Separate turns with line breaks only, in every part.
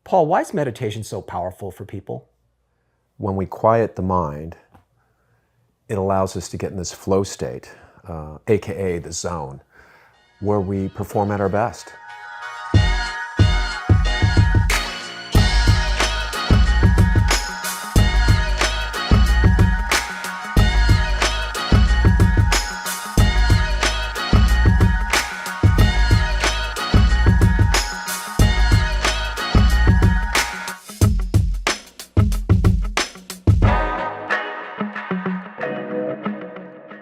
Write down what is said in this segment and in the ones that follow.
Paul, why is meditation so powerful for people?
When we quiet the mind, it allows us to get in this flow state, AKA the zone, where we perform at our best.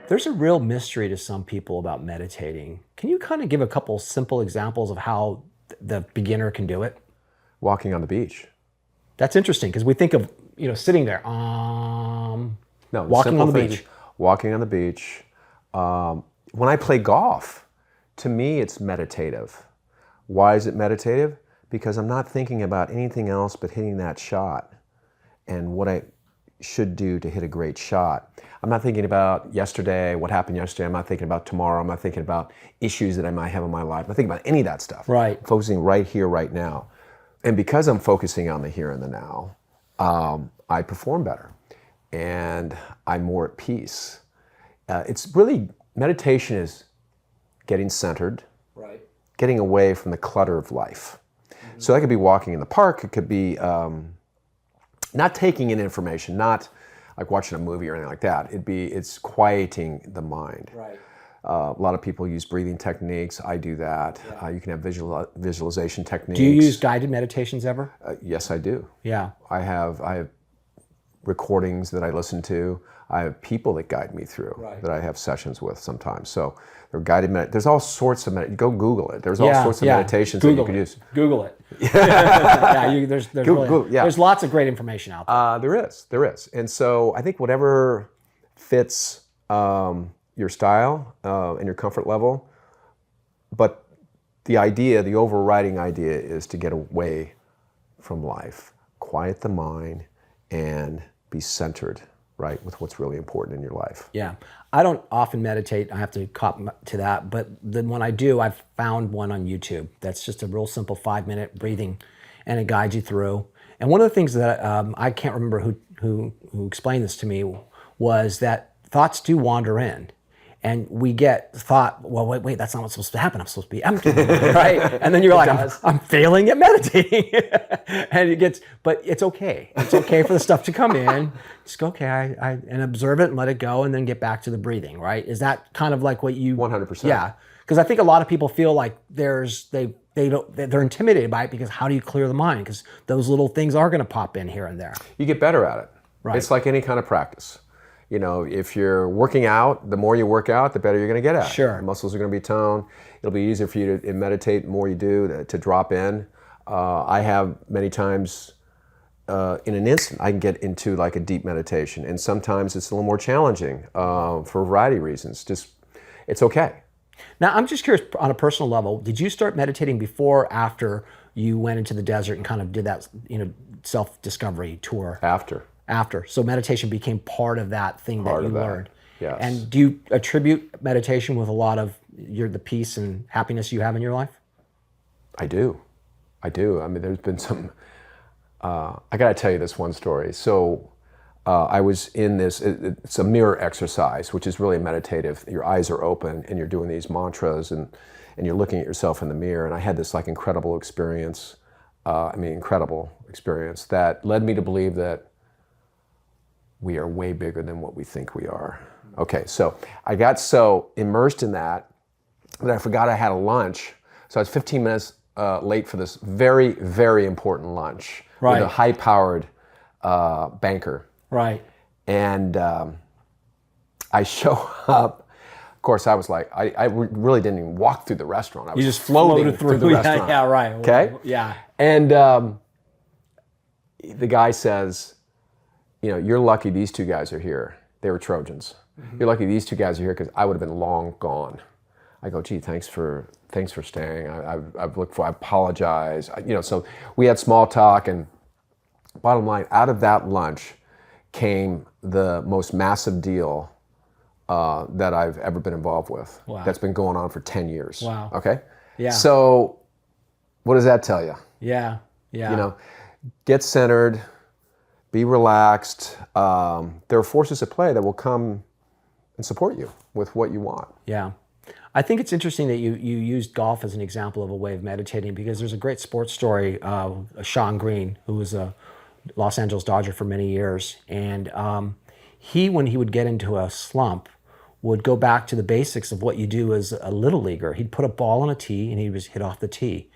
There's a real mystery to some people about meditating. Can you kind of give a couple simple examples of how the beginner can do it?
Walking on the beach.
That's interesting because we think of, sitting there,
No,
walking on the beach.
Walking on the beach. When I play golf, to me it's meditative. Why is it meditative? Because I'm not thinking about anything else but hitting that shot and what I should do to hit a great shot. I'm not thinking about yesterday, what happened yesterday. I'm not thinking about tomorrow. I'm not thinking about issues that I might have in my life. I'm not thinking about any of that stuff.
Right.
Focusing right here, right now. And because I'm focusing on the here and the now, I perform better and I'm more at peace. It's really, meditation is getting centered,
Right.
getting away from the clutter of life. Mm-hmm. So that could be walking in the park. It could be not taking in information, not like watching a movie or anything like that. It's quieting the mind.
Right.
A lot of people use breathing techniques. I do that. Yeah. You can have visualization techniques.
Do you use guided meditations ever?
Yes, I do.
Yeah.
I have recordings that I listen to. I have people that guide me through,
right,
that I have sessions with sometimes. So they're guided there's all sorts of go Google it. There's all sorts of meditations
Google
that you can use.
Google it. There's lots of great information out there.
There is. And so I think whatever fits your style and your comfort level, but the overriding idea is to get away from life, quiet the mind, and be centered, right, with what's really important in your life.
Yeah. I don't often meditate. I have to cop to that. But then when I do, I've found one on YouTube that's just a real simple 5-minute breathing, and it guides you through. And one of the things that I can't remember who explained this to me was that thoughts do wander in. And we get thought, well, wait, that's not what's supposed to happen. I'm supposed to be empty, right? And then you're like, I'm failing at meditating. And but it's okay. It's okay for the stuff to come in. Just go, okay, and observe it and let it go, and then get back to the breathing, right? Is that kind of like what you?
100%.
Yeah, because I think a lot of people feel like they're intimidated by it because how do you clear the mind? Because those little things are going to pop in here and there.
You get better at it.
Right.
It's like any kind of practice. If you're working out, the more you work out, the better you're going to get at it.
Sure.
The muscles are going to be toned. It'll be easier for you to meditate the more you do, to drop in. I have many times, in an instant, I can get into like a deep meditation. And sometimes it's a little more challenging for a variety of reasons. It's okay.
Now, I'm just curious, on a personal level, did you start meditating before or after you went into the desert and kind of did that, self-discovery tour? After. So meditation became part of that thing that you learned.
Yes.
And do you attribute meditation with a lot of the peace and happiness you have in your life?
I do. I mean, there's been some, I got to tell you this one story. So I was in this, it's a mirror exercise, which is really meditative. Your eyes are open and you're doing these mantras and you're looking at yourself in the mirror. And I had this like incredible experience that led me to believe that we are way bigger than what we think we are. Okay, so I got so immersed in that I forgot I had a lunch. So I was 15 minutes late for this very, very important lunch with a high-powered banker.
Right.
And I show up. Of course, I was like, I really didn't even walk through the restaurant. I was
just
floating through the restaurant.
Yeah, right.
Okay?
Yeah.
And the guy says, you're lucky these two guys are here. They were Trojans. Mm-hmm. You're lucky these two guys are here because I would have been long gone. I go, gee, thanks for staying. I apologize. So we had small talk, and bottom line, out of that lunch came the most massive deal that I've ever been involved with.
Wow.
That's been going on for 10 years.
Wow.
Okay?
Yeah.
So what does that tell you?
Yeah. Yeah.
You know, get centered, be relaxed. There are forces at play that will come and support you with what you want.
Yeah. I think it's interesting that you used golf as an example of a way of meditating, because there's a great sports story of Shawn Green, who was a Los Angeles Dodger for many years. And when he would get into a slump, would go back to the basics of what you do as a little leaguer. He'd put a ball on a tee and he was hit off the tee.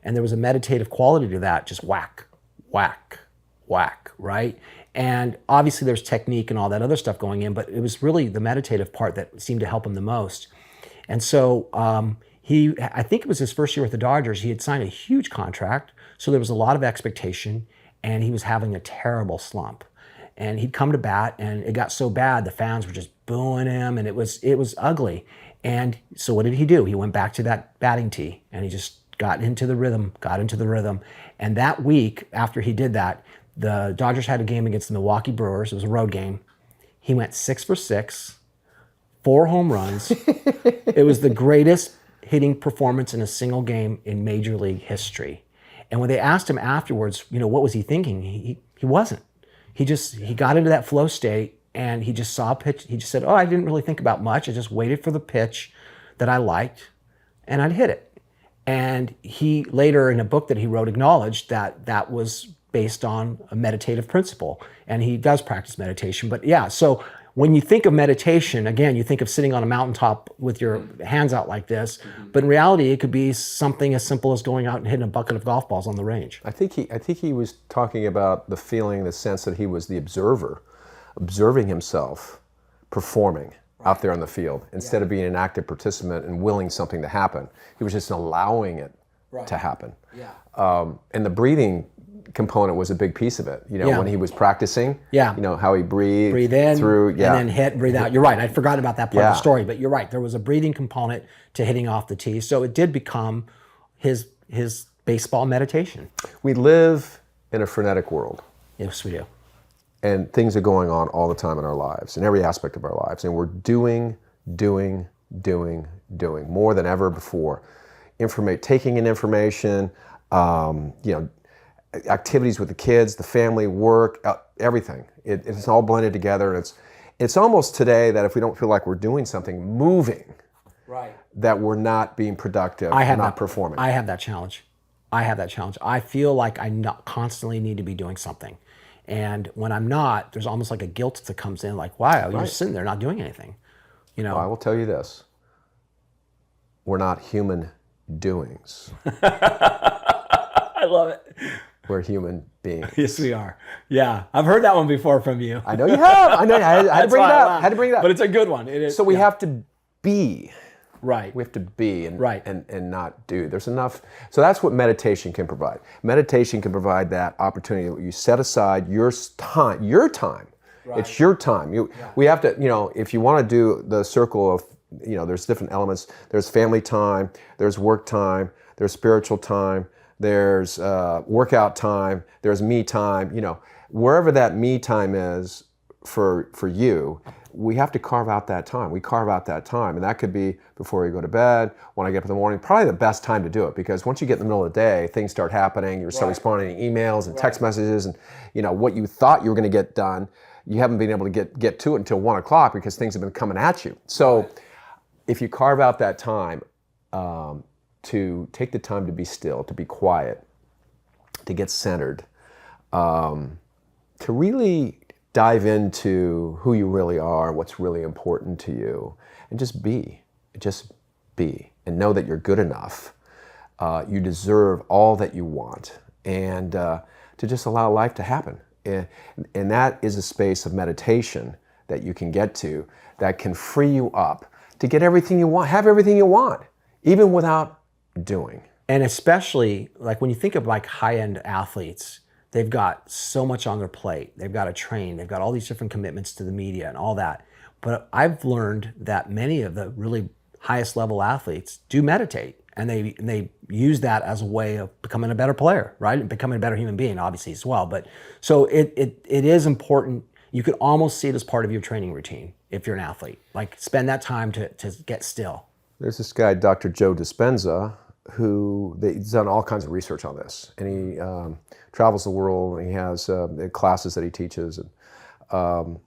And there was a meditative quality to that, just whack, whack, whack, right? And obviously there's technique and all that other stuff going in, but it was really the meditative part that seemed to help him the most. And so I think it was his first year with the Dodgers, he had signed a huge contract, so there was a lot of expectation, and he was having a terrible slump. And he'd come to bat, and it got so bad, the fans were just booing him, and it was ugly. And so what did he do? He went back to that batting tee, and he just got into the rhythm. And that week, after he did that, the Dodgers had a game against the Milwaukee Brewers. It was a road game. He went 6 for 6, 4 home runs. It was the greatest hitting performance in a single game in Major League history. And when they asked him afterwards, what was he thinking? He wasn't. He got into that flow state, and he just saw a pitch. He just said, I didn't really think about much. I just waited for the pitch that I liked, and I'd hit it. And he later, in a book that he wrote, acknowledged that that was based on a meditative principle. And he does practice meditation. But yeah, so when you think of meditation, again, you think of sitting on a mountaintop with your hands out like this, but in reality, it could be something as simple as going out and hitting a bucket of golf balls on the range.
I think he was talking about the feeling, the sense that he was the observer, observing himself performing out there on the field, instead of being an active participant and willing something to happen. He was just allowing it to happen. And the breathing component was a big piece of it. When he was practicing, how he breathed
in,
through,
and then hit, breathe out. You're right. I forgot about that part of the story, but you're right. There was a breathing component to hitting off the tee. So it did become his baseball meditation.
We live in a frenetic world.
Yes, we do.
And things are going on all the time in our lives, in every aspect of our lives. And we're doing more than ever before. Taking in information, activities with the kids, the family, work, everything. It's all blended together, and it's almost today that if we don't feel like we're doing something, moving, that we're not being productive, not performing.
I have that challenge. I feel like I constantly need to be doing something. And when I'm not, there's almost like a guilt that comes in, like, wow, you're just sitting there not doing anything.
Well, I will tell you this. We're not human doings.
I love it.
We're human beings.
Yes, we are. Yeah, I've heard that one before from you.
I know you have. I had to bring it up.
But it's a good one. It is.
So we have to be.
Right.
We have to be and not do. There's enough. So that's what meditation can provide. Meditation can provide that opportunity that you set aside your time. Right. It's your time. We have to, if you want to do the circle of, there's different elements. There's family time, there's work time, there's spiritual time, there's workout time, there's me time. Wherever that me time is for you, we have to carve out that time. We carve out that time, and that could be before you go to bed, when I get up in the morning. Probably the best time to do it, because once you get in the middle of the day, things start happening. You start responding to emails and text messages, and what you thought you were going to get done, you haven't been able to get to it until 1 o'clock because things have been coming at you. So if you carve out that time, to take the time to be still, to be quiet, to get centered, to really dive into who you really are, what's really important to you, and just be, and know that you're good enough. You deserve all that you want, and to just allow life to happen. And that is a space of meditation that you can get to, that can free you up to get everything you want, have everything you want, even without doing.
And especially, like, when you think of like high-end athletes, they've got so much on their plate. They've got to train. They've got all these different commitments to the media and all that. But I've learned that many of the really highest level athletes do meditate, and they use that as a way of becoming a better player, right? And becoming a better human being, obviously, as well. But so it is important. You could almost see it as part of your training routine if you're an athlete. Like, spend that time to get still.
There's this guy, Dr. Joe Dispenza, he's done all kinds of research on this, and he travels the world, and he has classes that he teaches. And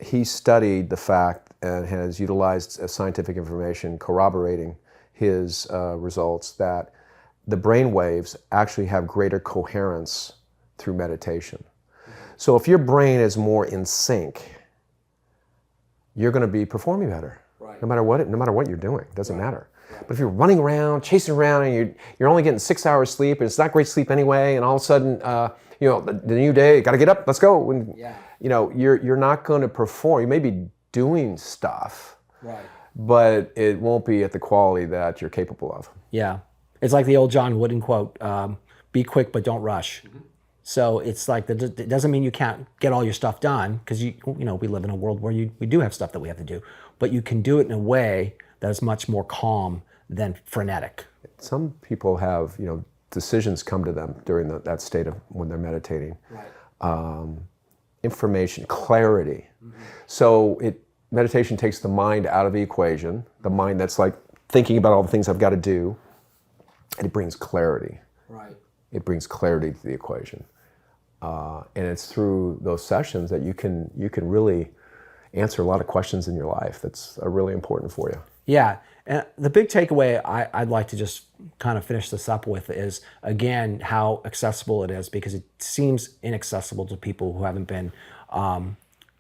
he studied the fact and has utilized scientific information corroborating his results that the brain waves actually have greater coherence through meditation. So if your brain is more in sync, you're going to be performing better. Right. No matter what you're doing, it doesn't matter. Right. But if you're running around, chasing around, and you're only getting 6 hours sleep, and it's not great sleep anyway, and all of a sudden, the new day, got to get up, let's go. And, you're not going to perform. You may be doing stuff, right, but it won't be at the quality that you're capable of. Yeah,
it's like the old John Wooden quote: "Be quick, but don't rush." Mm-hmm. So it's like it doesn't mean you can't get all your stuff done, because we live in a world where we do have stuff that we have to do, but you can do it in a way that is much more calm than frenetic.
Some people have decisions come to them during that state of when they're meditating. Right. Information, clarity. Mm-hmm. So meditation takes the mind out of the equation, the mind that's like thinking about all the things I've got to do, and it brings clarity. Right. It brings clarity to the equation. And it's through those sessions that you can really answer a lot of questions in your life that's really important for you.
Yeah, and the big takeaway I'd like to just kind of finish this up with is, again, how accessible it is, because it seems inaccessible to people who haven't been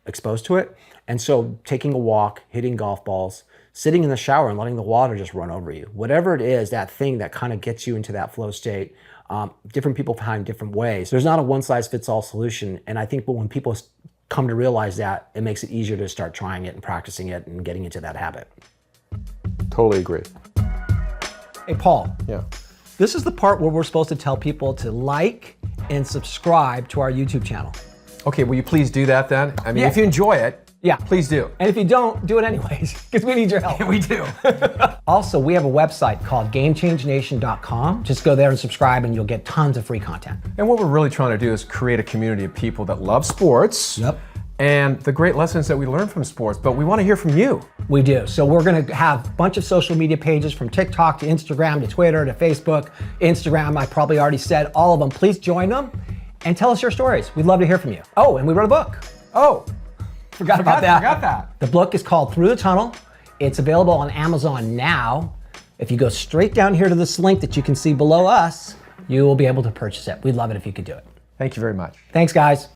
exposed to it. And so taking a walk, hitting golf balls, sitting in the shower and letting the water just run over you, whatever it is, that thing that kind of gets you into that flow state, different people find different ways. There's not a one-size-fits-all solution, and I think when people come to realize that, it makes it easier to start trying it and practicing it and getting into that habit.
Totally agree.
Hey, Paul.
Yeah.
This is the part where we're supposed to tell people to like and subscribe to our YouTube channel.
Okay, will you please do that then? I mean, if you enjoy it, please do.
And if you don't, do it anyways, because we need your help.
We do.
Also, we have a website called GameChangeNation.com. Just go there and subscribe, and you'll get tons of free content.
And what we're really trying to do is create a community of people that love sports.
Yep.
And the great lessons that we learn from sports, but we want to hear from you.
We do. So we're going to have a bunch of social media pages, from TikTok to Instagram to Twitter to Facebook. Instagram, I probably already said all of them. Please join them and tell us your stories. We'd love to hear from you. Oh, and we wrote a book.
Oh,
forgot about that.
Forgot that.
The book is called Through the Tunnel. It's available on Amazon now. If you go straight down here to this link that you can see below us, you will be able to purchase it. We'd love it if you could do it.
Thank you very much.
Thanks, guys.